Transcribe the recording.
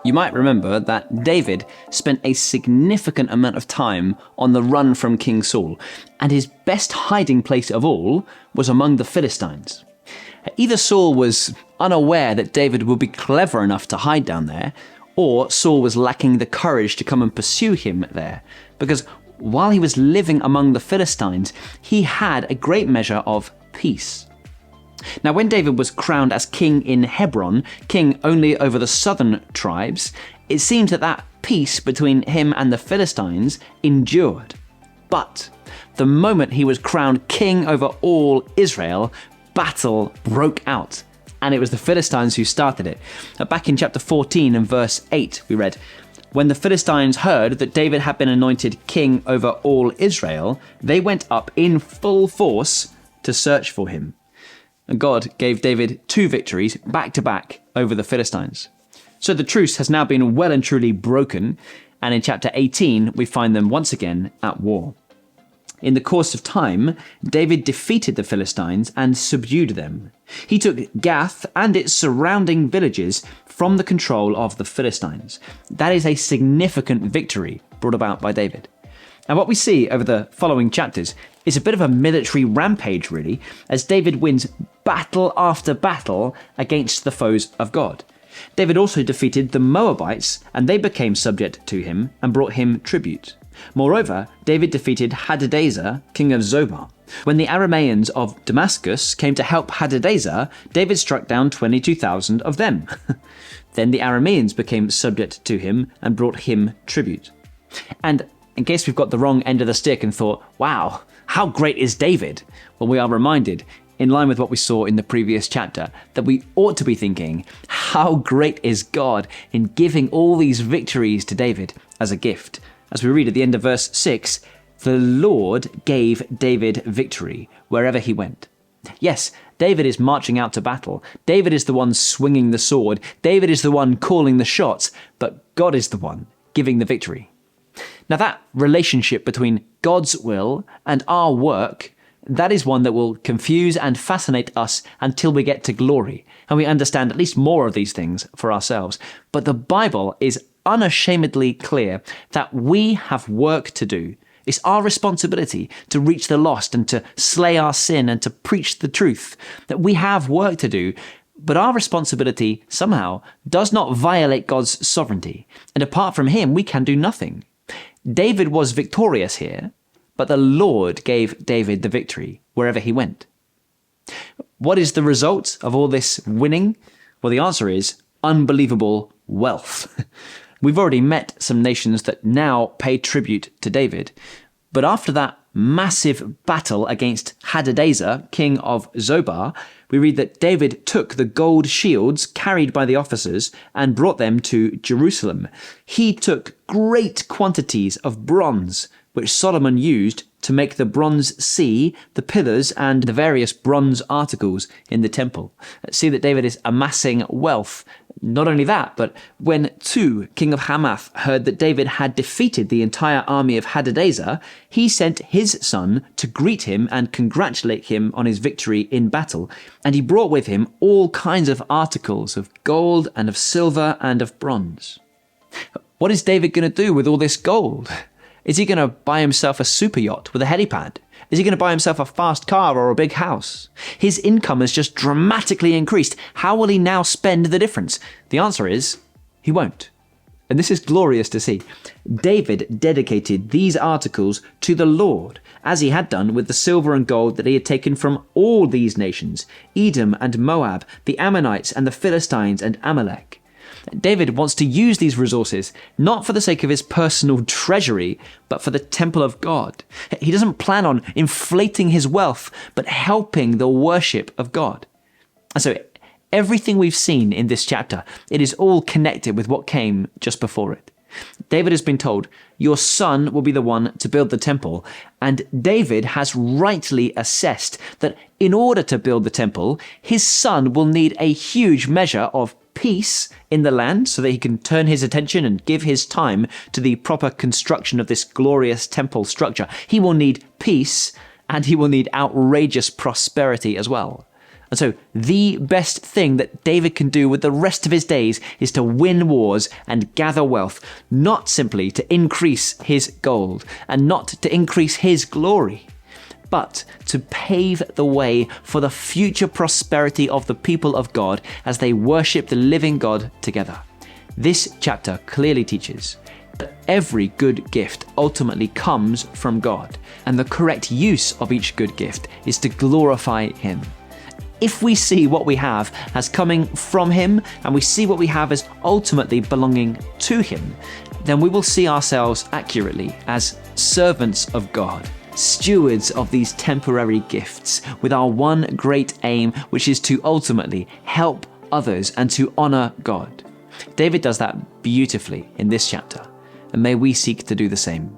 You might remember that David spent a significant amount of time on the run from King Saul, and his best hiding place of all was among the Philistines. Either Saul was unaware that David would be clever enough to hide down there, or Saul was lacking the courage to come and pursue him there, because while he was living among the Philistines, he had a great measure of peace. Now, when David was crowned as king in Hebron, king only over the southern tribes, it seems that peace between him and the Philistines endured. But the moment he was crowned king over all Israel, battle broke out. And it was the Philistines who started it. Back in chapter 14 and verse 8, we read, "When the Philistines heard that David had been anointed king over all Israel, they went up in full force to search for him." And God gave David 2 victories back to back over the Philistines. So the truce has now been well and truly broken, and in chapter 18 we find them once again at war. In the course of time, David defeated the Philistines and subdued them. He took Gath and its surrounding villages from the control of the Philistines. That is a significant victory brought about by David. And what we see over the following chapters is a bit of a military rampage, really, as David wins battle after battle against the foes of God. David also defeated the Moabites, and they became subject to him and brought him tribute. Moreover, David defeated Hadadezer, king of Zobah. When the Arameans of Damascus came to help Hadadezer, David struck down 22,000 of them. Then the Arameans became subject to him and brought him tribute. And in case we've got the wrong end of the stick and thought, wow, how great is David? Well, we are reminded, in line with what we saw in the previous chapter, that we ought to be thinking, how great is God in giving all these victories to David as a gift? As we read at the end of verse 6, the Lord gave David victory wherever he went. Yes, David is marching out to battle. David is the one swinging the sword. David is the one calling the shots, but God is the one giving the victory. Now that relationship between God's will and our work, that is one that will confuse and fascinate us until we get to glory, and we understand at least more of these things for ourselves. But the Bible is unashamedly clear that we have work to do. It's our responsibility to reach the lost and to slay our sin and to preach the truth, that we have work to do. But our responsibility somehow does not violate God's sovereignty, and apart from him, we can do nothing. David was victorious here, but the Lord gave David the victory wherever he went. What is the result of all this winning? Well, the answer is unbelievable wealth. We've already met some nations that now pay tribute to David, but after that massive battle against Hadadezer, king of Zobah, we read that David took the gold shields carried by the officers and brought them to Jerusalem. He took great quantities of bronze, which Solomon used to make the bronze sea, the pillars, and the various bronze articles in the temple. See that David is amassing wealth. Not only that, but when Tu, king of Hamath, heard that David had defeated the entire army of Hadadezer, he sent his son to greet him and congratulate him on his victory in battle, and he brought with him all kinds of articles of gold and of silver and of bronze. What is David going to do with all this gold? Is he going to buy himself a super yacht with a helipad? Is he going to buy himself a fast car or a big house? His income has just dramatically increased. How will he now spend the difference? The answer is, he won't. And this is glorious to see. David dedicated these articles to the Lord, as he had done with the silver and gold that he had taken from all these nations, Edom and Moab, the Ammonites and the Philistines and Amalek. David wants to use these resources, not for the sake of his personal treasury, but for the temple of God. He doesn't plan on inflating his wealth, but helping the worship of God. And so everything we've seen in this chapter, it is all connected with what came just before it. David has been told, your son will be the one to build the temple. And David has rightly assessed that in order to build the temple, his son will need a huge measure of peace in the land so that he can turn his attention and give his time to the proper construction of this glorious temple structure. He will need peace, and he will need outrageous prosperity as well. And so the best thing that David can do with the rest of his days is to win wars and gather wealth, not simply to increase his gold and not to increase his glory, but to pave the way for the future prosperity of the people of God as they worship the living God together. This chapter clearly teaches that every good gift ultimately comes from God, and the correct use of each good gift is to glorify Him. If we see what we have as coming from Him, and we see what we have as ultimately belonging to Him, then we will see ourselves accurately as servants of God, stewards of these temporary gifts, with our one great aim, which is to ultimately help others and to honor God. David does that beautifully in this chapter, and may we seek to do the same.